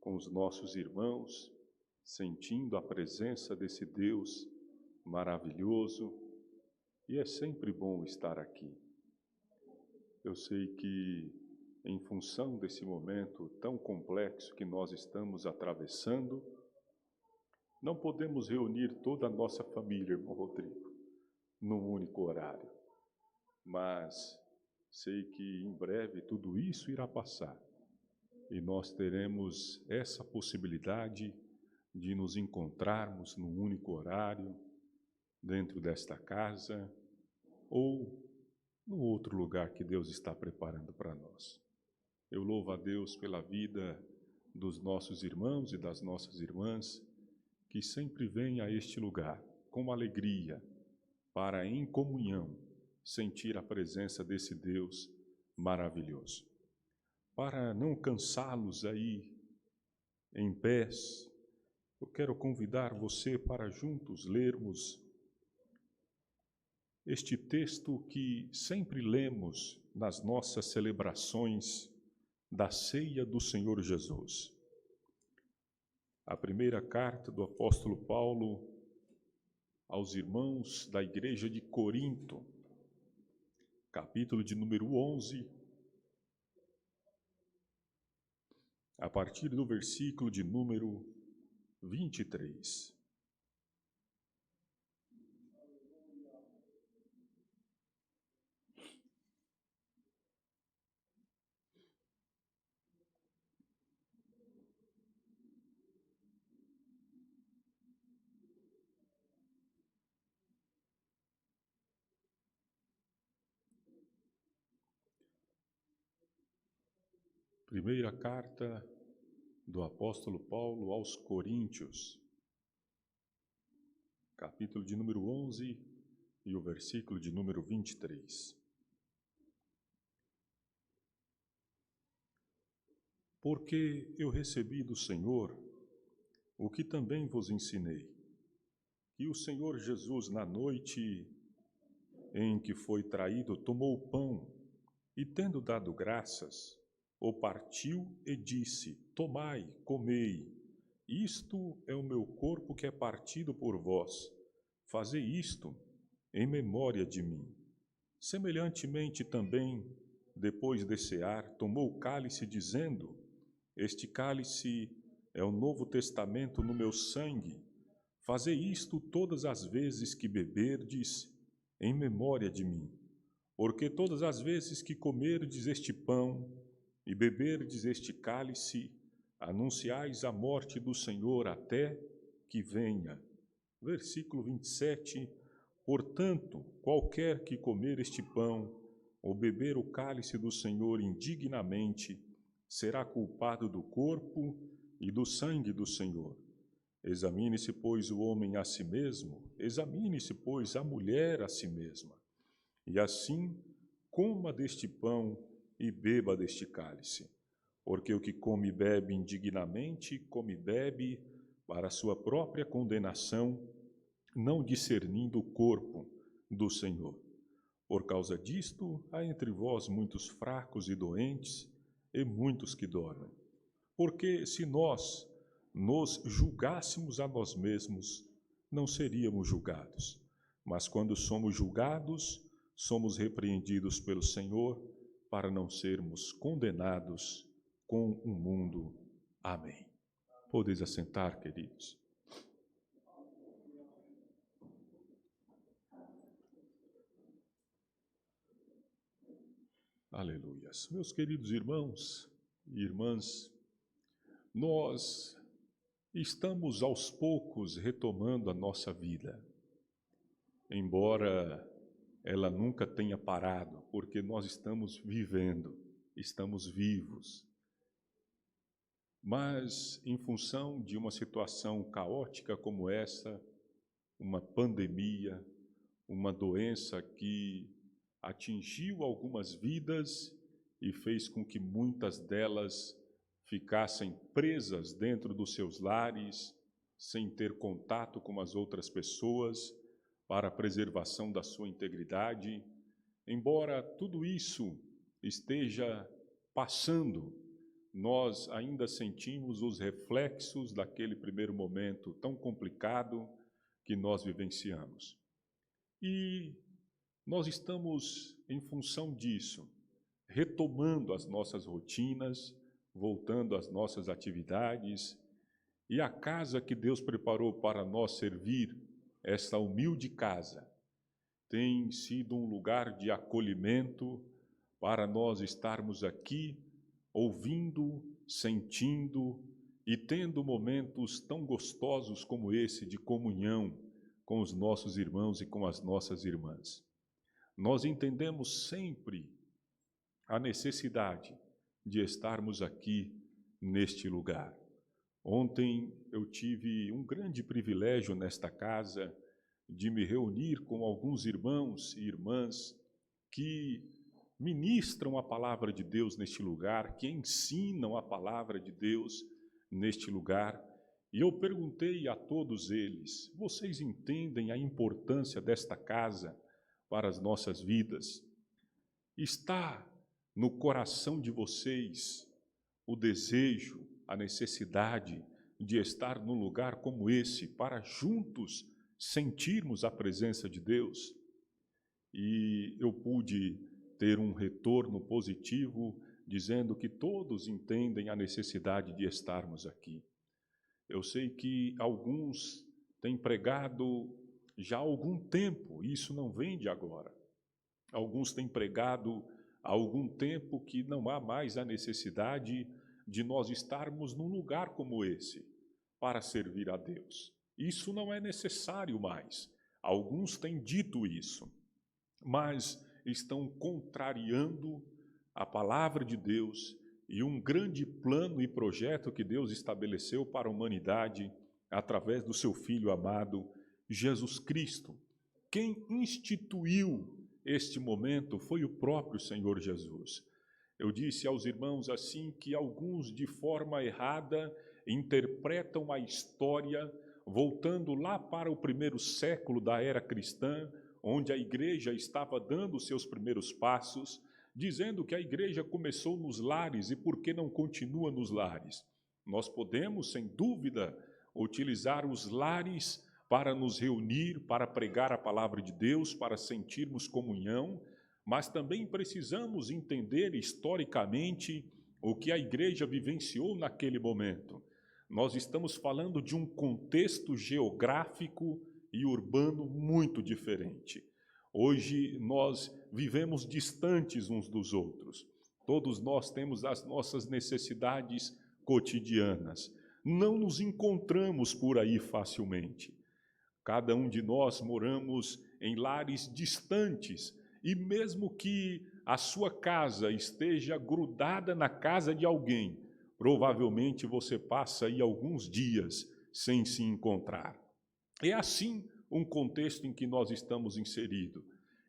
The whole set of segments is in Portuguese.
com os nossos irmãos, sentindo a presença desse Deus maravilhoso, e é sempre bom estar aqui. Eu sei que, em função desse momento tão complexo que nós estamos atravessando, não podemos reunir toda a nossa família, irmão Rodrigo, num único horário. Mas sei que em breve tudo isso irá passar e nós teremos essa possibilidade de nos encontrarmos num único horário, dentro desta casa ou no outro lugar que Deus está preparando para nós. Eu louvo a Deus pela vida dos nossos irmãos e das nossas irmãs, que sempre vêm a este lugar com alegria, para em comunhão sentir a presença desse Deus maravilhoso. Para não cansá-los aí em pés, eu quero convidar você para juntos lermos este texto que sempre lemos nas nossas celebrações da ceia do Senhor Jesus. A primeira carta do apóstolo Paulo aos irmãos da igreja de Corinto, capítulo de número 11, a partir do versículo de número 23. Primeira carta do apóstolo Paulo aos Coríntios, capítulo de número 11 e o versículo de número 23. Porque eu recebi do Senhor o que também vos ensinei, que o Senhor Jesus, na noite em que foi traído, tomou o pão e, tendo dado graças, o partiu e disse: Tomai, comei, isto é o meu corpo que é partido por vós. Fazei isto em memória de mim. Semelhantemente também, depois de cear, tomou o cálice, dizendo: Este cálice é o novo testamento no meu sangue. Fazei isto todas as vezes que beberdes, em memória de mim. Porque todas as vezes que comerdes este pão e beberdes este cálice, anunciais a morte do Senhor até que venha. Versículo 27. Portanto, qualquer que comer este pão ou beber o cálice do Senhor indignamente, será culpado do corpo e do sangue do Senhor. Examine-se, pois, o homem a si mesmo, examine-se, pois, a mulher a si mesma. E assim, coma deste pão e beba deste cálice. Porque o que come e bebe indignamente, come e bebe para a sua própria condenação, não discernindo o corpo do Senhor. Por causa disto, há entre vós muitos fracos e doentes, e muitos que dormem. Porque se nós nos julgássemos a nós mesmos, não seríamos julgados. Mas quando somos julgados, somos repreendidos pelo Senhor, para não sermos condenados com o mundo. Amém. Podeis assentar, queridos. Aleluias. Meus queridos irmãos e irmãs, nós estamos aos poucos retomando a nossa vida, embora ela nunca tenha parado, porque nós estamos vivendo, estamos vivos. Mas, em função de uma situação caótica como essa, uma pandemia, uma doença que atingiu algumas vidas e fez com que muitas delas ficassem presas dentro dos seus lares, sem ter contato com as outras pessoas, para a preservação da sua integridade. Embora tudo isso esteja passando, nós ainda sentimos os reflexos daquele primeiro momento tão complicado que nós vivenciamos. E nós estamos, em função disso, retomando as nossas rotinas, voltando às nossas atividades, e a casa que Deus preparou para nós servir, essa humilde casa, tem sido um lugar de acolhimento para nós estarmos aqui, ouvindo, sentindo e tendo momentos tão gostosos como esse de comunhão com os nossos irmãos e com as nossas irmãs. Nós entendemos sempre a necessidade de estarmos aqui neste lugar. Ontem eu tive um grande privilégio nesta casa de me reunir com alguns irmãos e irmãs que ministram a palavra de Deus neste lugar, que ensinam a palavra de Deus neste lugar. E eu perguntei a todos eles: vocês entendem a importância desta casa para as nossas vidas? Está no coração de vocês o desejo, a necessidade de estar num lugar como esse, para juntos sentirmos a presença de Deus? E eu pude ter um retorno positivo, dizendo que todos entendem a necessidade de estarmos aqui. Eu sei que alguns têm pregado já há algum tempo, e isso não vem de agora. Alguns têm pregado há algum tempo que não há mais a necessidade de nós estarmos num lugar como esse para servir a Deus. Isso não é necessário mais. Alguns têm dito isso, mas estão contrariando a palavra de Deus e um grande plano e projeto que Deus estabeleceu para a humanidade através do seu Filho amado, Jesus Cristo. Quem instituiu este momento foi o próprio Senhor Jesus. Eu disse aos irmãos assim que alguns, de forma errada, interpretam a história voltando lá para o primeiro século da era cristã, onde a igreja estava dando seus primeiros passos, dizendo que a igreja começou nos lares e por que não continua nos lares. Nós podemos, sem dúvida, utilizar os lares para nos reunir, para pregar a palavra de Deus, para sentirmos comunhão, mas também precisamos entender historicamente o que a igreja vivenciou naquele momento. Nós estamos falando de um contexto geográfico e urbano muito diferente. Hoje nós vivemos distantes uns dos outros. Todos nós temos as nossas necessidades cotidianas. Não nos encontramos por aí facilmente. Cada um de nós moramos em lares distantes, e mesmo que a sua casa esteja grudada na casa de alguém, provavelmente você passa aí alguns dias sem se encontrar. É assim um contexto em que nós estamos inseridos.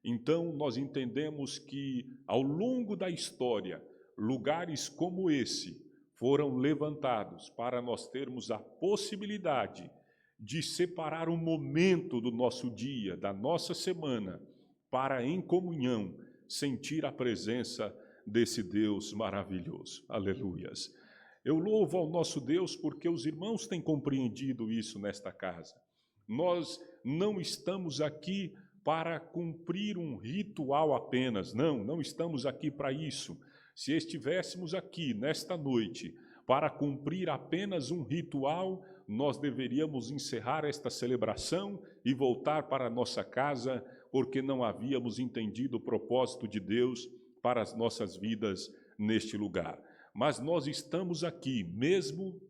Então, nós entendemos que, ao longo da história, lugares como esse foram levantados para nós termos a possibilidade de separar um momento do nosso dia, da nossa semana, para, em comunhão, sentir a presença desse Deus maravilhoso. Aleluias! Eu louvo ao nosso Deus porque os irmãos têm compreendido isso nesta casa. Nós não estamos aqui para cumprir um ritual apenas, não estamos aqui para isso. Se estivéssemos aqui nesta noite para cumprir apenas um ritual, nós deveríamos encerrar esta celebração e voltar para a nossa casa, porque não havíamos entendido o propósito de Deus para as nossas vidas neste lugar. Mas nós estamos aqui, mesmo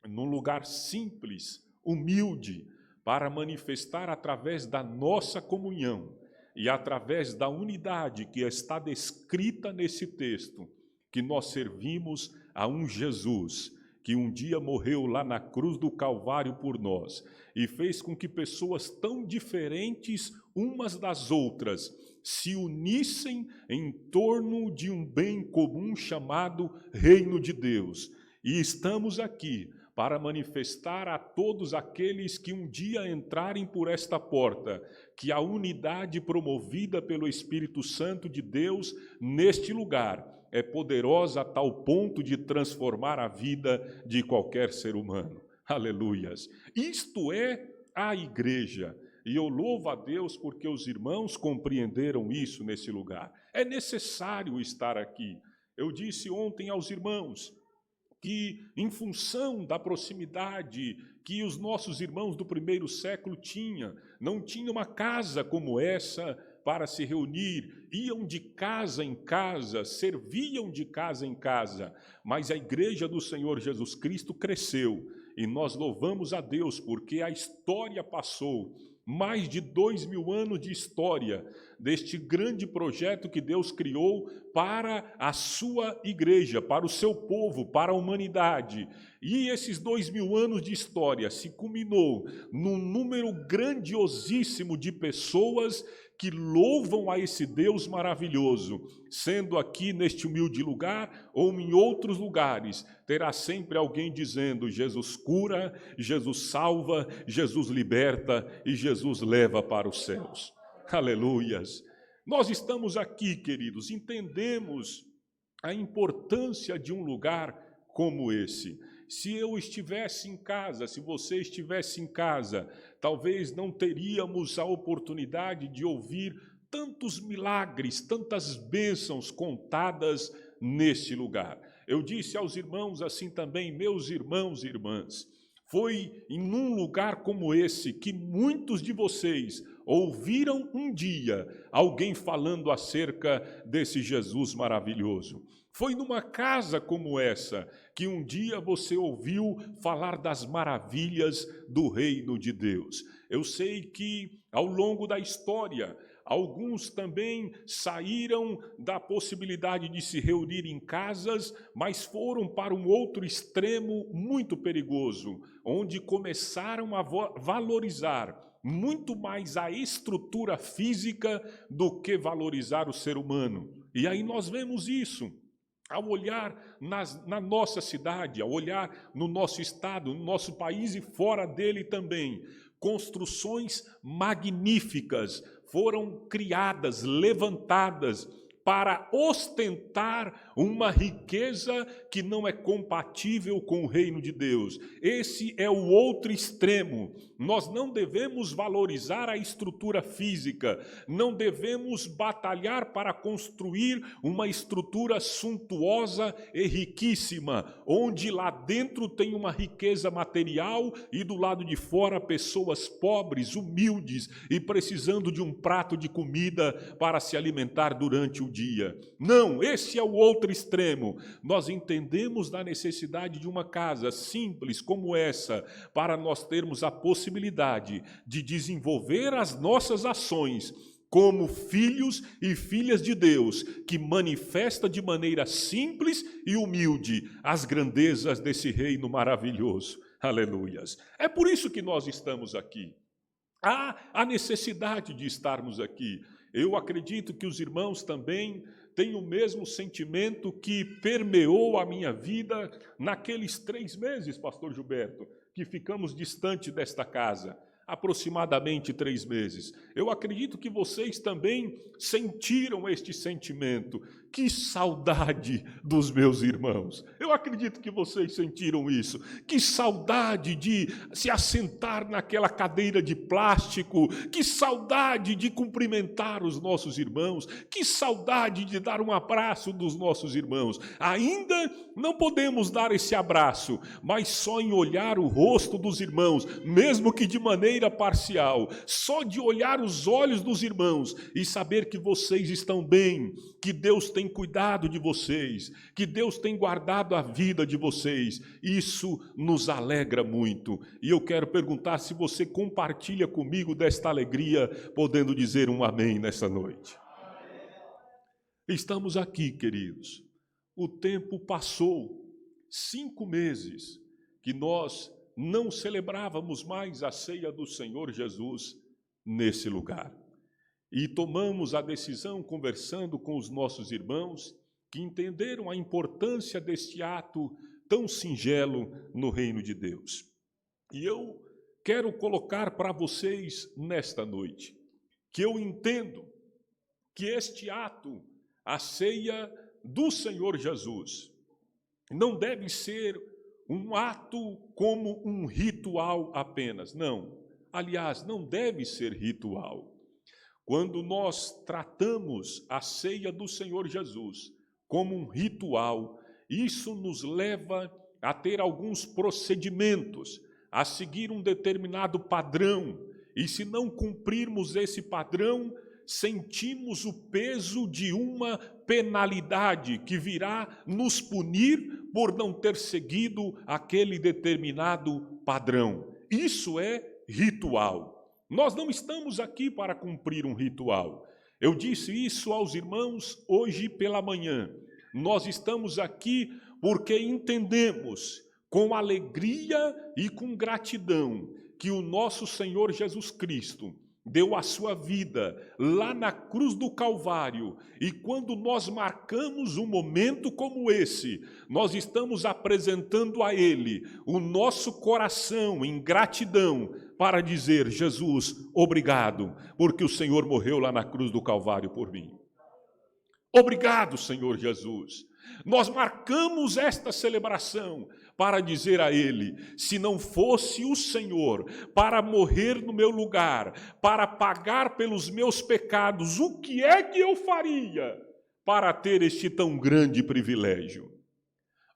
num lugar simples, humilde, para manifestar através da nossa comunhão e através da unidade que está descrita nesse texto, que nós servimos a um Jesus que um dia morreu lá na cruz do Calvário por nós e fez com que pessoas tão diferentes umas das outras se unissem em torno de um bem comum chamado Reino de Deus. E estamos aqui para manifestar a todos aqueles que um dia entrarem por esta porta, que a unidade promovida pelo Espírito Santo de Deus neste lugar é poderosa a tal ponto de transformar a vida de qualquer ser humano. Aleluias! Isto é a igreja. E eu louvo a Deus porque os irmãos compreenderam isso nesse lugar. É necessário estar aqui. Eu disse ontem aos irmãos que, em função da proximidade que os nossos irmãos do primeiro século tinham, não tinha uma casa como essa para se reunir, iam de casa em casa, serviam de casa em casa, mas a igreja do Senhor Jesus Cristo cresceu, e nós louvamos a Deus porque a história passou, mais de 2000 anos de história deste grande projeto que Deus criou para a sua igreja, para o seu povo, para a humanidade. E esses 2000 anos de história se culminou num número grandiosíssimo de pessoas que louvam a esse Deus maravilhoso, sendo aqui neste humilde lugar ou em outros lugares, terá sempre alguém dizendo: Jesus cura, Jesus salva, Jesus liberta e Jesus leva para os céus. Aleluias! Nós estamos aqui, queridos, entendemos a importância de um lugar como esse. Se eu estivesse em casa, se você estivesse em casa, talvez não teríamos a oportunidade de ouvir tantos milagres, tantas bênçãos contadas neste lugar. Eu disse aos irmãos assim também: meus irmãos e irmãs, foi em um lugar como esse que muitos de vocês ouviram um dia alguém falando acerca desse Jesus maravilhoso. Foi numa casa como essa que um dia você ouviu falar das maravilhas do reino de Deus. Eu sei que ao longo da história, alguns também saíram da possibilidade de se reunir em casas, mas foram para um outro extremo muito perigoso, onde começaram a valorizar muito mais a estrutura física do que valorizar o ser humano. E aí nós vemos isso. Ao olhar na nossa cidade, ao olhar no nosso estado, no nosso país e fora dele também, construções magníficas foram criadas, levantadas para ostentar uma riqueza que não é compatível com o reino de Deus. Esse é o outro extremo. Nós não devemos valorizar a estrutura física, não devemos batalhar para construir uma estrutura suntuosa e riquíssima, onde lá dentro tem uma riqueza material e do lado de fora pessoas pobres, humildes e precisando de um prato de comida para se alimentar durante o dia. Não, esse é o outro extremo. Nós entendemos da necessidade de uma casa simples como essa, para nós termos a possibilidade de desenvolver as nossas ações como filhos e filhas de Deus, que manifesta de maneira simples e humilde as grandezas desse reino maravilhoso. Aleluias! É por isso que nós estamos aqui. Há a necessidade de estarmos aqui. Eu acredito que os irmãos também têm o mesmo sentimento que permeou a minha vida naqueles 3 meses, pastor Gilberto, que ficamos distante desta casa, aproximadamente 3 meses. Eu acredito que vocês também sentiram este sentimento. Que saudade dos meus irmãos. Eu acredito que vocês sentiram isso. Que saudade de se assentar naquela cadeira de plástico. Que saudade de cumprimentar os nossos irmãos. Que saudade de dar um abraço dos nossos irmãos. Ainda não podemos dar esse abraço, mas só em olhar o rosto dos irmãos, mesmo que de maneira parcial, só de olhar os olhos dos irmãos e saber que vocês estão bem, que Deus tem cuidado de vocês, que Deus tem guardado a vida de vocês, isso nos alegra muito. E eu quero perguntar se você compartilha comigo desta alegria, podendo dizer um amém nessa noite. Estamos aqui, queridos. O tempo passou, 5 meses que nós não celebrávamos mais a ceia do Senhor Jesus nesse lugar. E tomamos a decisão, conversando com os nossos irmãos, que entenderam a importância deste ato tão singelo no reino de Deus. E eu quero colocar para vocês nesta noite, que eu entendo que este ato, a ceia do Senhor Jesus não deve ser um ato como um ritual apenas. Não. Aliás, não deve ser ritual. Quando nós tratamos a ceia do Senhor Jesus como um ritual, isso nos leva a ter alguns procedimentos, a seguir um determinado padrão. E se não cumprirmos esse padrão, sentimos o peso de uma penalidade que virá nos punir por não ter seguido aquele determinado padrão. Isso é ritual. Nós não estamos aqui para cumprir um ritual. Eu disse isso aos irmãos hoje pela manhã. Nós estamos aqui porque entendemos com alegria e com gratidão que o nosso Senhor Jesus Cristo deu a sua vida lá na cruz do Calvário, e quando nós marcamos um momento como esse, nós estamos apresentando a Ele o nosso coração em gratidão para dizer: Jesus, obrigado, porque o Senhor morreu lá na cruz do Calvário por mim. Obrigado, Senhor Jesus. Nós marcamos esta celebração para dizer a Ele: se não fosse o Senhor para morrer no meu lugar, para pagar pelos meus pecados, o que é que eu faria para ter este tão grande privilégio?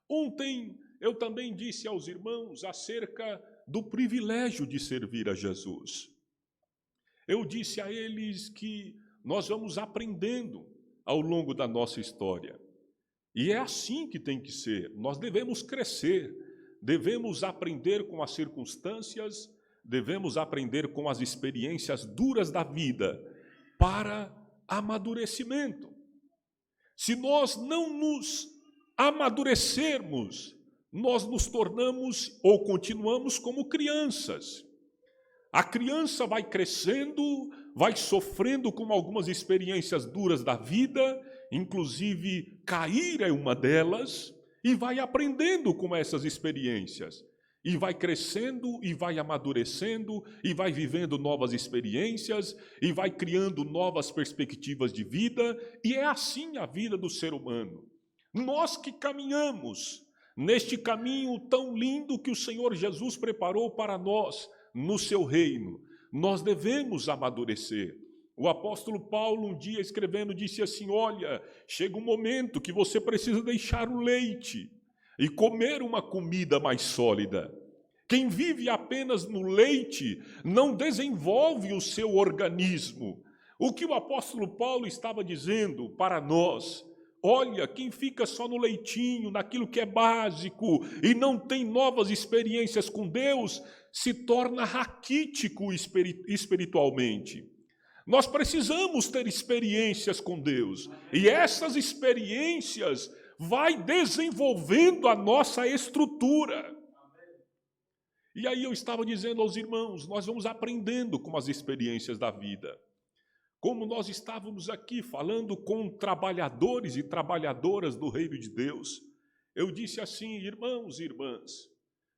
Ontem eu também disse aos irmãos acerca do privilégio de servir a Jesus. Eu disse a eles que nós vamos aprendendo ao longo da nossa história. E é assim que tem que ser. Nós devemos crescer, devemos aprender com as circunstâncias, devemos aprender com as experiências duras da vida para amadurecimento. Se nós não nos amadurecermos, nós nos tornamos ou continuamos como crianças. A criança vai crescendo, vai sofrendo com algumas experiências duras da vida, inclusive cair é uma delas, e vai aprendendo com essas experiências. E vai crescendo, e vai amadurecendo, e vai vivendo novas experiências, e vai criando novas perspectivas de vida, e é assim a vida do ser humano. Nós que caminhamos neste caminho tão lindo que o Senhor Jesus preparou para nós no seu reino, nós devemos amadurecer. O apóstolo Paulo, um dia escrevendo, disse assim: olha, chega um momento que você precisa deixar o leite e comer uma comida mais sólida. Quem vive apenas no leite não desenvolve o seu organismo. O que o apóstolo Paulo estava dizendo para nós: olha, quem fica só no leitinho, naquilo que é básico, e não tem novas experiências com Deus, se torna raquítico espiritualmente. Nós precisamos ter experiências com Deus, e essas experiências vai desenvolvendo a nossa estrutura. E aí eu estava dizendo aos irmãos, nós vamos aprendendo com as experiências da vida. Como nós estávamos aqui falando com trabalhadores e trabalhadoras do reino de Deus, eu disse assim: irmãos e irmãs,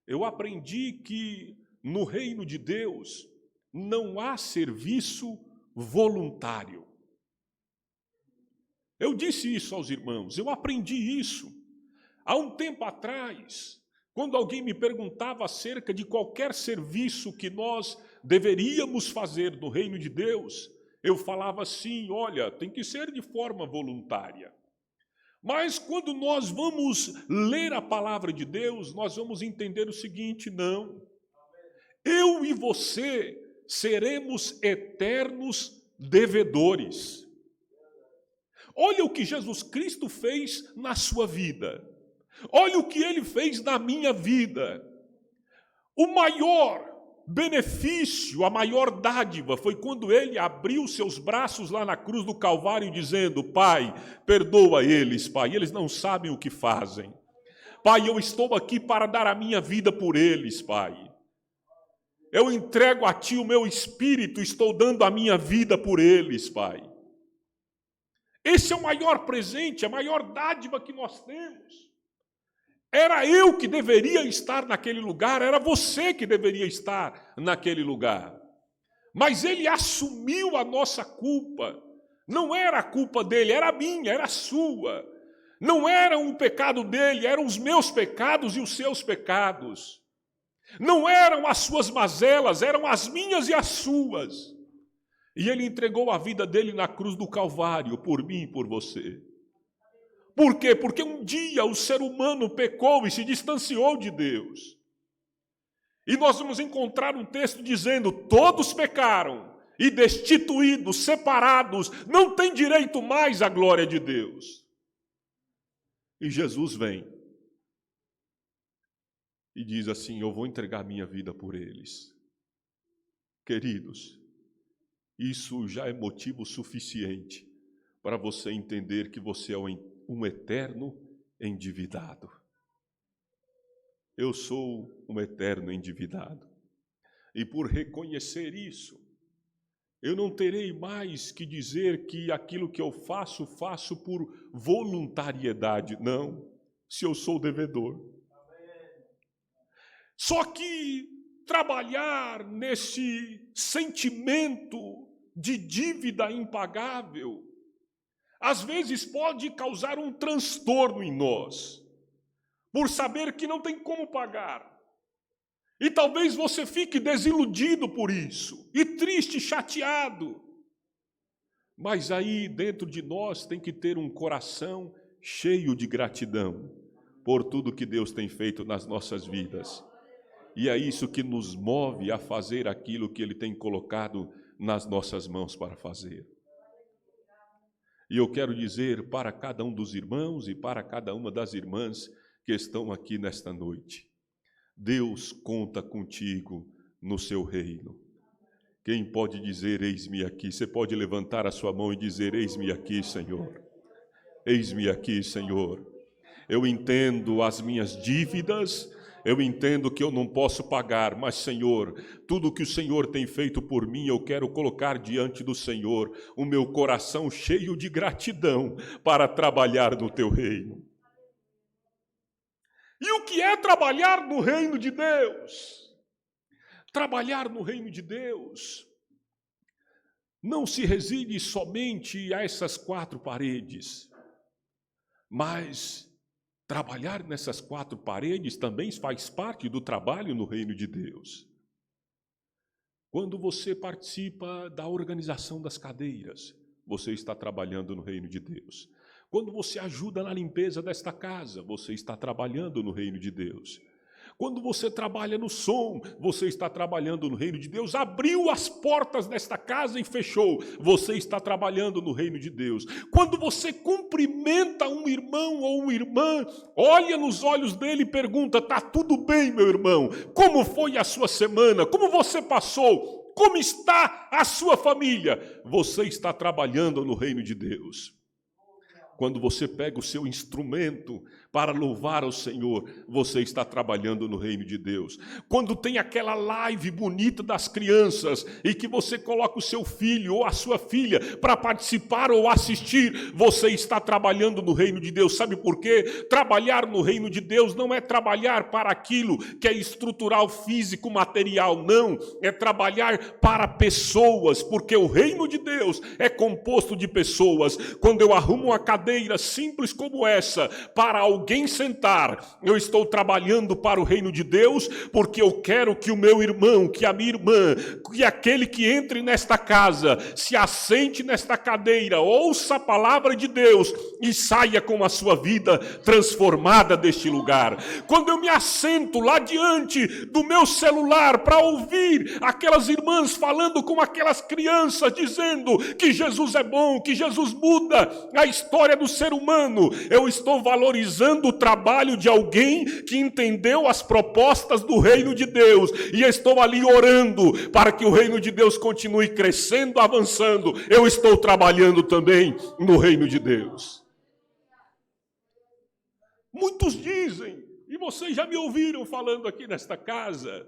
eu aprendi que no reino de Deus não há serviço voluntário. Eu disse isso aos irmãos, eu aprendi isso. Há um tempo atrás, quando alguém me perguntava acerca de qualquer serviço que nós deveríamos fazer no reino de Deus, eu falava assim: olha, tem que ser de forma voluntária. Mas quando nós vamos ler a palavra de Deus, nós vamos entender o seguinte: não. Eu e você seremos eternos devedores. Olha o que Jesus Cristo fez na sua vida. Olha o que Ele fez na minha vida. O maior benefício, a maior dádiva foi quando Ele abriu seus braços lá na cruz do Calvário dizendo: Pai, perdoa eles, Pai, eles não sabem o que fazem. Pai, eu estou aqui para dar a minha vida por eles, Pai. Eu entrego a Ti o meu espírito, estou dando a minha vida por eles, Pai. Esse é o maior presente, a maior dádiva que nós temos. Era eu que deveria estar naquele lugar, era você que deveria estar naquele lugar. Mas Ele assumiu a nossa culpa. Não era a culpa dele, era a minha, era a sua. Não era o pecado dele, eram os meus pecados e os seus pecados. Não eram as suas mazelas, eram as minhas e as suas. E ele entregou a vida dele na cruz do Calvário, por mim e por você. Por quê? Porque um dia o ser humano pecou e se distanciou de Deus. E nós vamos encontrar um texto dizendo: todos pecaram e destituídos, separados, não têm direito mais à glória de Deus. E Jesus vem e diz assim: eu vou entregar minha vida por eles. Queridos, isso já é motivo suficiente para você entender que você é um eterno endividado. Eu sou um eterno endividado. E por reconhecer isso, eu não terei mais que dizer que aquilo que eu faço, faço por voluntariedade. Não, se eu sou devedor. Só que trabalhar nesse sentimento de dívida impagável, às vezes pode causar um transtorno em nós, por saber que não tem como pagar. E talvez você fique desiludido por isso, e triste, chateado. Mas aí dentro de nós tem que ter um coração cheio de gratidão por tudo que Deus tem feito nas nossas vidas. E é isso que nos move a fazer aquilo que Ele tem colocado nas nossas mãos para fazer. E eu quero dizer para cada um dos irmãos e para cada uma das irmãs que estão aqui nesta noite: Deus conta contigo no seu reino. Quem pode dizer: eis-me aqui? Você pode levantar a sua mão e dizer: eis-me aqui, Senhor. Eis-me aqui, Senhor. Eu entendo as minhas dívidas, eu entendo que eu não posso pagar, mas, Senhor, tudo que o Senhor tem feito por mim, eu quero colocar diante do Senhor o meu coração cheio de gratidão para trabalhar no teu reino. E o que é trabalhar no reino de Deus? Trabalhar no reino de Deus não se reside somente a essas quatro paredes, mas trabalhar nessas quatro paredes também faz parte do trabalho no reino de Deus. Quando você participa da organização das cadeiras, você está trabalhando no reino de Deus. Quando você ajuda na limpeza desta casa, você está trabalhando no reino de Deus. Quando você trabalha no som, você está trabalhando no reino de Deus. Abriu as portas desta casa e fechou, você está trabalhando no reino de Deus. Quando você cumprimenta um irmão ou uma irmã, olha nos olhos dele e pergunta: está tudo bem, meu irmão? Como foi a sua semana? Como você passou? Como está a sua família? Você está trabalhando no reino de Deus. Quando você pega o seu instrumento para louvar ao Senhor, você está trabalhando no reino de Deus. Quando tem aquela live bonita das crianças e que você coloca o seu filho ou a sua filha para participar ou assistir, você está trabalhando no reino de Deus. Sabe por quê? Trabalhar no reino de Deus não é trabalhar para aquilo que é estrutural, físico, material, não. É trabalhar para pessoas, porque o reino de Deus é composto de pessoas. Quando eu arrumo uma cadeira simples como essa para alguém sentar, eu estou trabalhando para o reino de Deus, porque eu quero que o meu irmão, que a minha irmã, que aquele que entre nesta casa, se assente nesta cadeira, ouça a palavra de Deus e saia com a sua vida transformada deste lugar. Quando eu me assento lá diante do meu celular para ouvir aquelas irmãs falando com aquelas crianças, dizendo que Jesus é bom, que Jesus muda a história do ser humano, eu estou valorizando o trabalho de alguém que entendeu as propostas do reino de Deus, e estou ali orando para que o reino de Deus continue crescendo, avançando. Eu estou trabalhando também no reino de Deus. Muitos dizem, e vocês já me ouviram falando aqui nesta casa,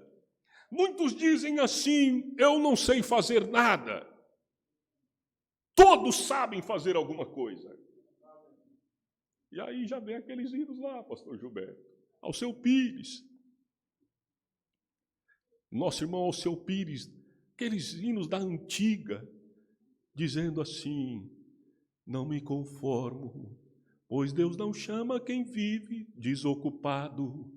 muitos dizem assim: eu não sei fazer nada. Todos sabem fazer alguma coisa. E aí já vem aqueles hinos lá, pastor Gilberto, Alceu Pires. Nosso irmão Alceu Pires, aqueles hinos da antiga, dizendo assim: não me conformo, Pois Deus não chama quem vive desocupado.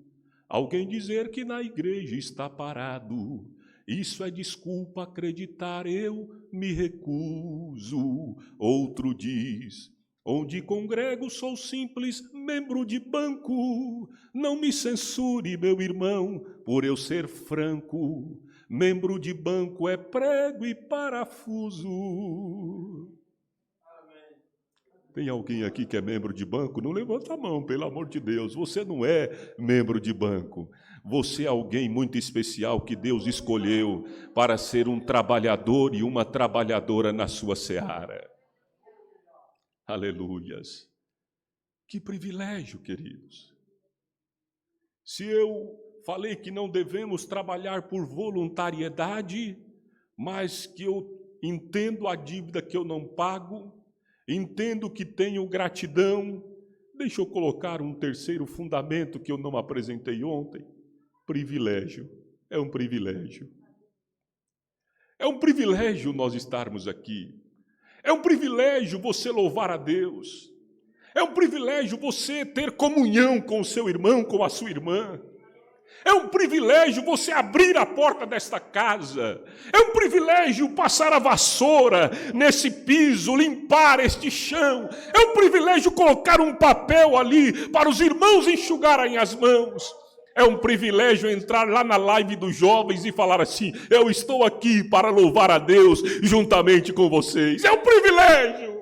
Alguém dizer que na igreja está parado, isso é desculpa acreditar, eu me recuso. Outro diz: onde congrego sou simples membro de banco. Não me censure, meu irmão, por eu ser franco. Membro de banco é prego e parafuso. Tem alguém aqui que é membro de banco? Não levanta a mão, pelo amor de Deus. Você não é membro de banco. Você é alguém muito especial que Deus escolheu para ser um trabalhador e uma trabalhadora na sua seara. Aleluias. Que privilégio, queridos. Se eu falei que não devemos trabalhar por voluntariedade, mas que eu entendo a dívida que eu não pago, entendo que tenho gratidão. Deixa eu colocar um terceiro fundamento que eu não apresentei ontem. Privilégio. É um privilégio. É um privilégio nós estarmos aqui. É um privilégio você louvar a Deus. É um privilégio você ter comunhão com o seu irmão, com a sua irmã. É um privilégio você abrir a porta desta casa. É um privilégio passar a vassoura nesse piso, limpar este chão. É um privilégio colocar um papel ali para os irmãos enxugarem as mãos. É um privilégio entrar lá na live dos jovens e falar assim: eu estou aqui para louvar a Deus juntamente com vocês. É um privilégio.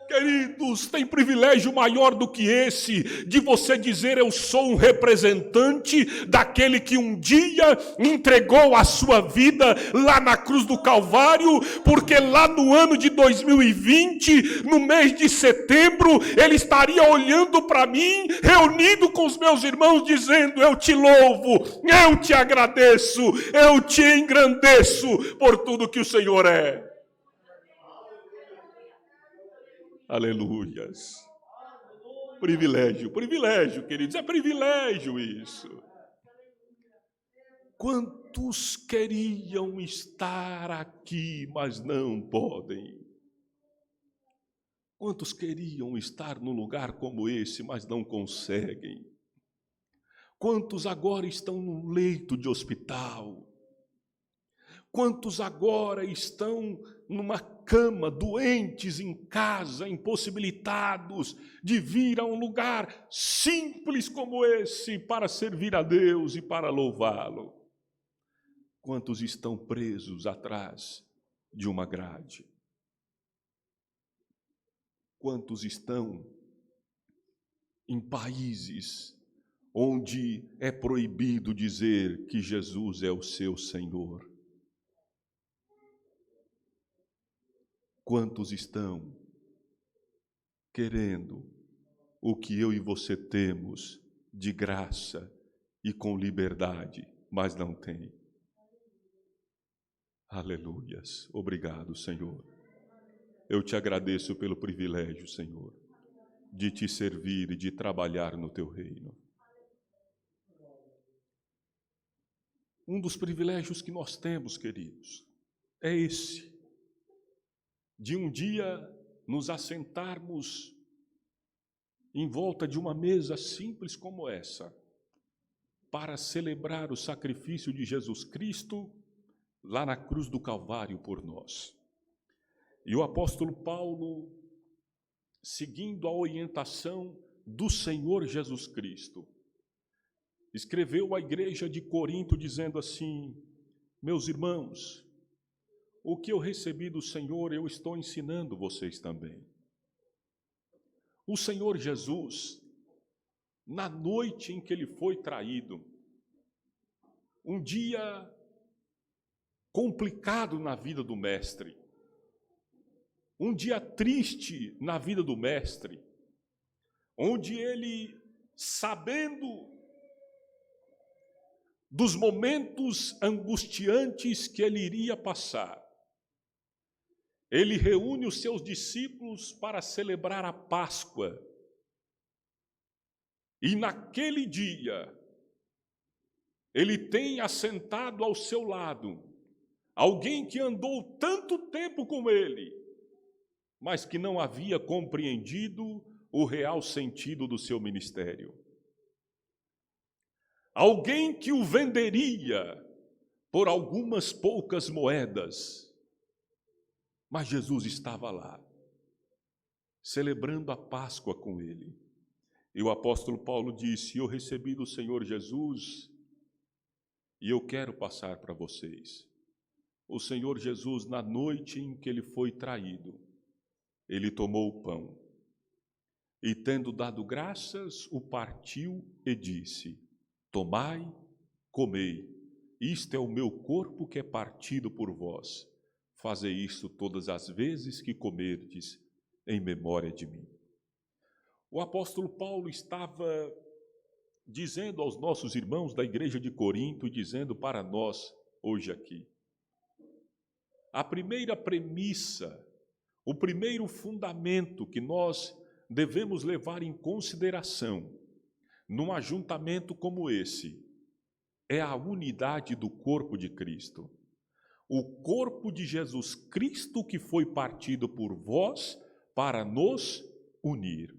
Queridos, tem privilégio maior do que esse, de você dizer: eu sou um representante daquele que um dia entregou a sua vida lá na cruz do Calvário, porque lá no ano de 2020, no mês de setembro, ele estaria olhando para mim, reunido com os meus irmãos, dizendo: eu te louvo, eu te agradeço, eu te engrandeço por tudo que o Senhor é. Aleluias. Privilégio, privilégio, queridos, é privilégio isso. Quantos queriam estar aqui, mas não podem? Quantos queriam estar num lugar como esse, mas não conseguem? Quantos agora estão num leito de hospital? Quantos agora estão numa cama, doentes em casa, impossibilitados de vir a um lugar simples como esse para servir a Deus e para louvá-lo? Quantos estão presos atrás de uma grade? Quantos estão em países onde é proibido dizer que Jesus é o seu Senhor? Quantos estão querendo o que eu e você temos de graça e com liberdade, mas não tem? Aleluias. Obrigado, Senhor. Eu te agradeço pelo privilégio, Senhor, de te servir e de trabalhar no teu reino. Um dos privilégios que nós temos, queridos, é esse: de um dia nos assentarmos em volta de uma mesa simples como essa, para celebrar o sacrifício de Jesus Cristo lá na cruz do Calvário por nós. E o apóstolo Paulo, seguindo a orientação do Senhor Jesus Cristo, escreveu à igreja de Corinto dizendo assim: meus irmãos, o que eu recebi do Senhor, eu estou ensinando vocês também. O Senhor Jesus, na noite em que ele foi traído, um dia complicado na vida do Mestre, um dia triste na vida do Mestre, onde ele, sabendo dos momentos angustiantes que ele iria passar, ele reúne os seus discípulos para celebrar a Páscoa. E naquele dia, ele tem assentado ao seu lado alguém que andou tanto tempo com ele, mas que não havia compreendido o real sentido do seu ministério. Alguém que o venderia por algumas poucas moedas. Mas Jesus estava lá, celebrando a Páscoa com ele. E o apóstolo Paulo disse: eu recebi do Senhor Jesus e eu quero passar para vocês. O Senhor Jesus, na noite em que ele foi traído, ele tomou o pão e, tendo dado graças, o partiu e disse: tomai, comei, isto é o meu corpo que é partido por vós. Fazei isto todas as vezes que comerdes, em memória de mim. O apóstolo Paulo estava dizendo aos nossos irmãos da igreja de Corinto, e dizendo para nós hoje aqui, a primeira premissa, o primeiro fundamento que nós devemos levar em consideração num ajuntamento como esse, é a unidade do corpo de Cristo. O corpo de Jesus Cristo que foi partido por vós para nos unir.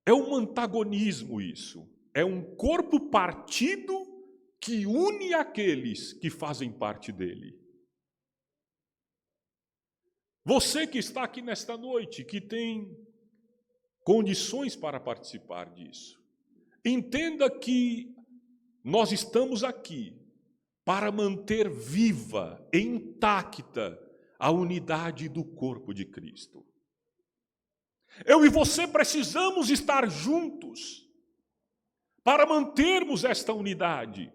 É um antagonismo isso. É um corpo partido que une aqueles que fazem parte dele. Você que está aqui nesta noite, que tem condições para participar disso, entenda que nós estamos aqui para manter viva e intacta a unidade do corpo de Cristo. Eu e você precisamos estar juntos para mantermos esta unidade.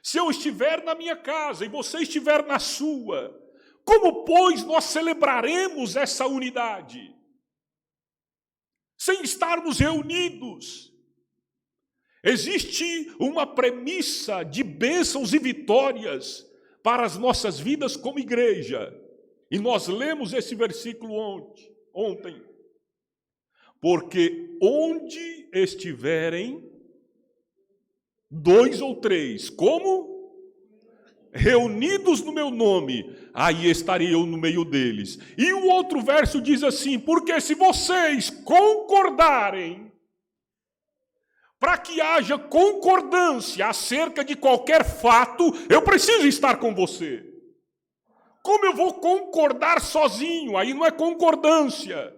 Se eu estiver na minha casa e você estiver na sua, como, pois, nós celebraremos essa unidade? Sem estarmos reunidos. Existe uma premissa de bênçãos e vitórias para as nossas vidas como igreja. E nós lemos esse versículo ontem. Porque onde estiverem dois ou três, como? Reunidos no meu nome, aí estarei eu no meio deles. E o outro verso diz assim: porque se vocês concordarem, para que haja concordância acerca de qualquer fato, eu preciso estar com você. Como eu vou concordar sozinho? Aí não é concordância.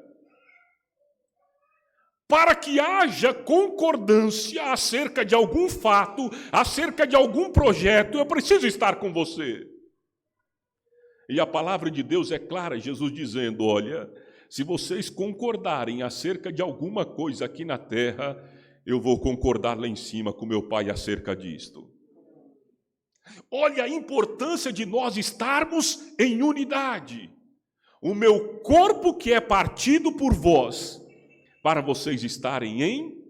Para que haja concordância acerca de algum fato, acerca de algum projeto, eu preciso estar com você. E a palavra de Deus é clara, Jesus dizendo: olha, se vocês concordarem acerca de alguma coisa aqui na terra, eu vou concordar lá em cima com meu Pai acerca disto. Olha a importância de nós estarmos em unidade. O meu corpo que é partido por vós, para vocês estarem em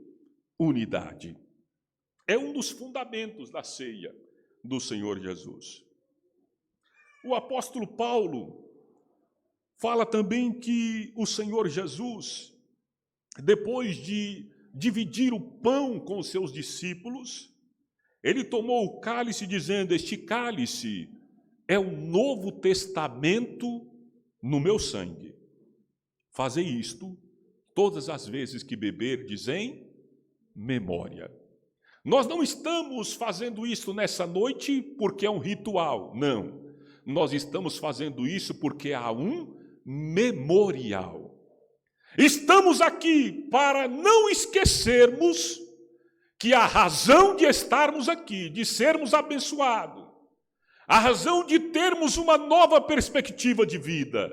unidade. É um dos fundamentos da ceia do Senhor Jesus. O apóstolo Paulo fala também que o Senhor Jesus, depois de dividir o pão com os seus discípulos, ele tomou o cálice dizendo: este cálice é o Novo Testamento no meu sangue. Fazei isto todas as vezes que beberdes em memória. Nós não estamos fazendo isso nessa noite porque é um ritual, não. Nós estamos fazendo isso porque há um memorial. Estamos aqui para não esquecermos que a razão de estarmos aqui, de sermos abençoados, a razão de termos uma nova perspectiva de vida,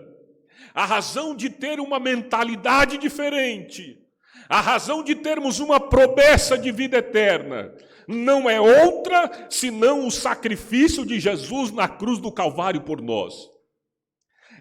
a razão de ter uma mentalidade diferente, a razão de termos uma promessa de vida eterna, não é outra senão o sacrifício de Jesus na cruz do Calvário por nós.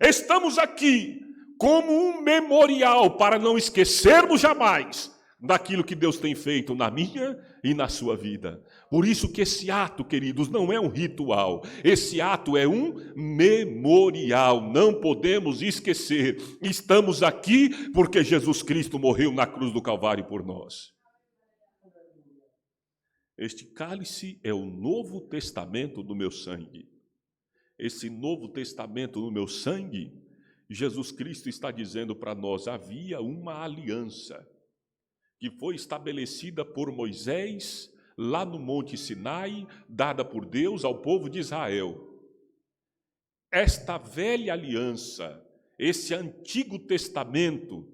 Estamos aqui como um memorial para não esquecermos jamais daquilo que Deus tem feito na minha e na sua vida. Por isso que esse ato, queridos, não é um ritual. Esse ato é um memorial. Não podemos esquecer. Estamos aqui porque Jesus Cristo morreu na cruz do Calvário por nós. Este cálice é o Novo Testamento do meu sangue. Esse Novo Testamento no meu sangue Jesus Cristo está dizendo para nós: havia uma aliança que foi estabelecida por Moisés lá no Monte Sinai, dada por Deus ao povo de Israel. Esta velha aliança, esse Antigo Testamento,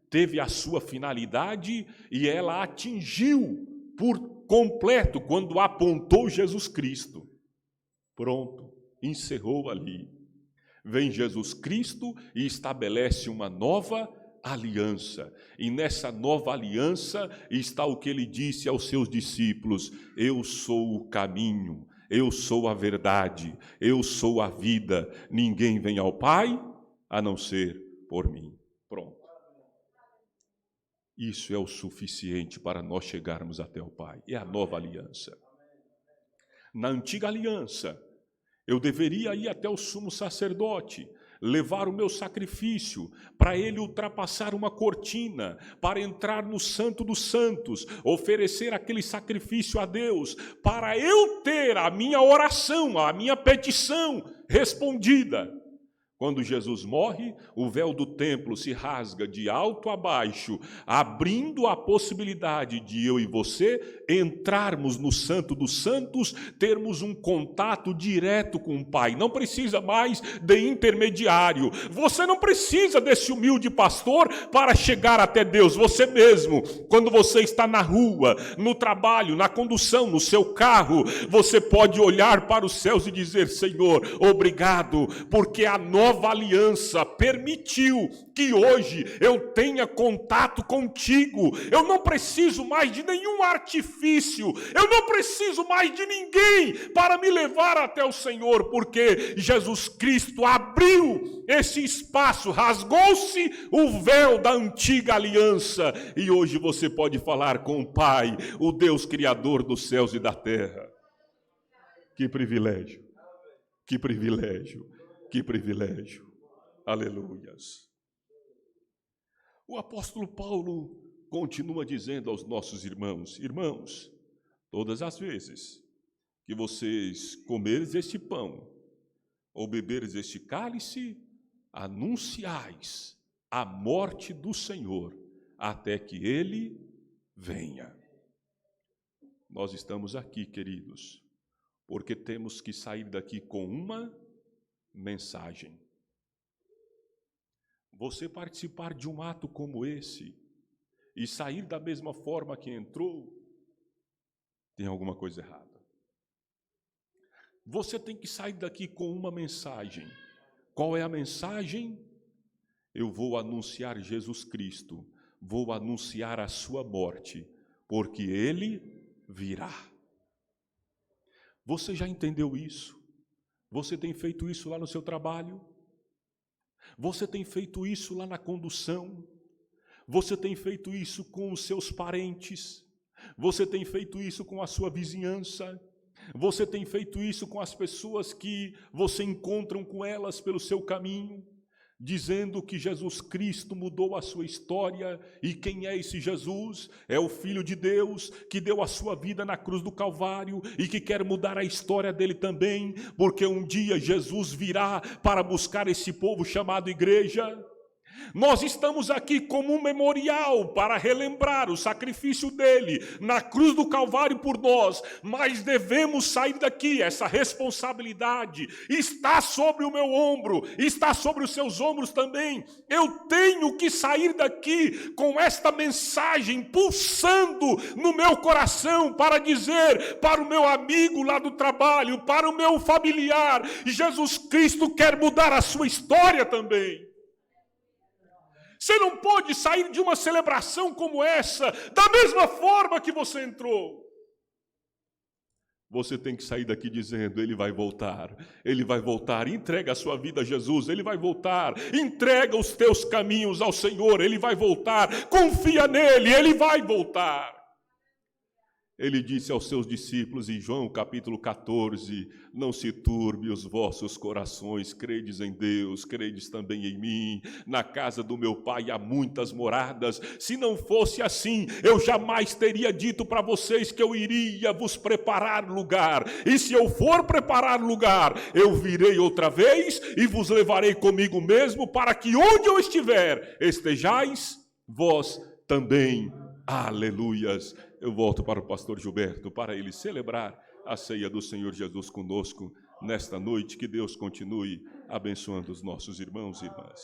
teve a sua finalidade e ela atingiu por completo quando apontou Jesus Cristo. Pronto, encerrou ali. Vem Jesus Cristo e estabelece uma nova aliança. E nessa nova aliança está o que ele disse aos seus discípulos: eu sou o caminho, eu sou a verdade, eu sou a vida. Ninguém vem ao Pai a não ser por mim. Pronto. Isso é o suficiente para nós chegarmos até o Pai. É a nova aliança. Na antiga aliança, eu deveria ir até o sumo sacerdote, levar o meu sacrifício, para ele ultrapassar uma cortina, para entrar no Santo dos Santos, oferecer aquele sacrifício a Deus, para eu ter a minha oração, a minha petição respondida. Quando Jesus morre, o véu do templo se rasga de alto a baixo, abrindo a possibilidade de eu e você entrarmos no Santo dos Santos, termos um contato direto com o Pai. Não precisa mais de intermediário. Você não precisa desse humilde pastor para chegar até Deus. Você mesmo, quando você está na rua, no trabalho, na condução, no seu carro, você pode olhar para os céus e dizer: Senhor, obrigado, porque a nova aliança permitiu que hoje eu tenha contato contigo. Eu não preciso mais de nenhum artifício, eu não preciso mais de ninguém para me levar até o Senhor, porque Jesus Cristo abriu esse espaço, rasgou-se o véu da antiga aliança, e hoje você pode falar com o Pai, o Deus Criador dos céus e da terra. Que privilégio, que privilégio. Que privilégio, aleluias. O apóstolo Paulo continua dizendo aos nossos irmãos: irmãos, todas as vezes que vocês comeres este pão ou beberes este cálice, anunciais a morte do Senhor até que Ele venha. Nós estamos aqui, queridos, porque temos que sair daqui com uma mensagem. Você participar de um ato como esse e sair da mesma forma que entrou, tem alguma coisa errada. Você tem que sair daqui com uma mensagem. Qual é a mensagem? Eu vou anunciar Jesus Cristo, vou anunciar a sua morte, porque Ele virá. Você já entendeu isso? Você tem feito isso lá no seu trabalho? Você tem feito isso lá na condução? Você tem feito isso com os seus parentes? Você tem feito isso com a sua vizinhança? Você tem feito isso com as pessoas que você encontra com elas pelo seu caminho? Dizendo que Jesus Cristo mudou a sua história. E quem é esse Jesus? É o Filho de Deus, que deu a sua vida na cruz do Calvário e que quer mudar a história dele também, porque um dia Jesus virá para buscar esse povo chamado igreja. Nós estamos aqui como um memorial para relembrar o sacrifício dele na cruz do Calvário por nós, mas devemos sair daqui. Essa responsabilidade está sobre o meu ombro, está sobre os seus ombros também. Eu tenho que sair daqui com esta mensagem pulsando no meu coração para dizer para o meu amigo lá do trabalho, para o meu familiar: Jesus Cristo quer mudar a sua história também. Você não pode sair de uma celebração como essa da mesma forma que você entrou. Você tem que sair daqui dizendo: Ele vai voltar, Ele vai voltar. Entrega a sua vida a Jesus, Ele vai voltar. Entrega os teus caminhos ao Senhor, Ele vai voltar. Confia nele, Ele vai voltar. Ele disse aos seus discípulos em João capítulo 14, não se turbe os vossos corações, credes em Deus, credes também em mim. Na casa do meu Pai há muitas moradas. Se não fosse assim, eu jamais teria dito para vocês que eu iria vos preparar lugar. E se eu for preparar lugar, eu virei outra vez e vos levarei comigo mesmo, para que onde eu estiver, estejais vós também. Aleluias. Eu volto para o pastor Gilberto, para ele celebrar a ceia do Senhor Jesus conosco nesta noite. Que Deus continue abençoando os nossos irmãos e irmãs.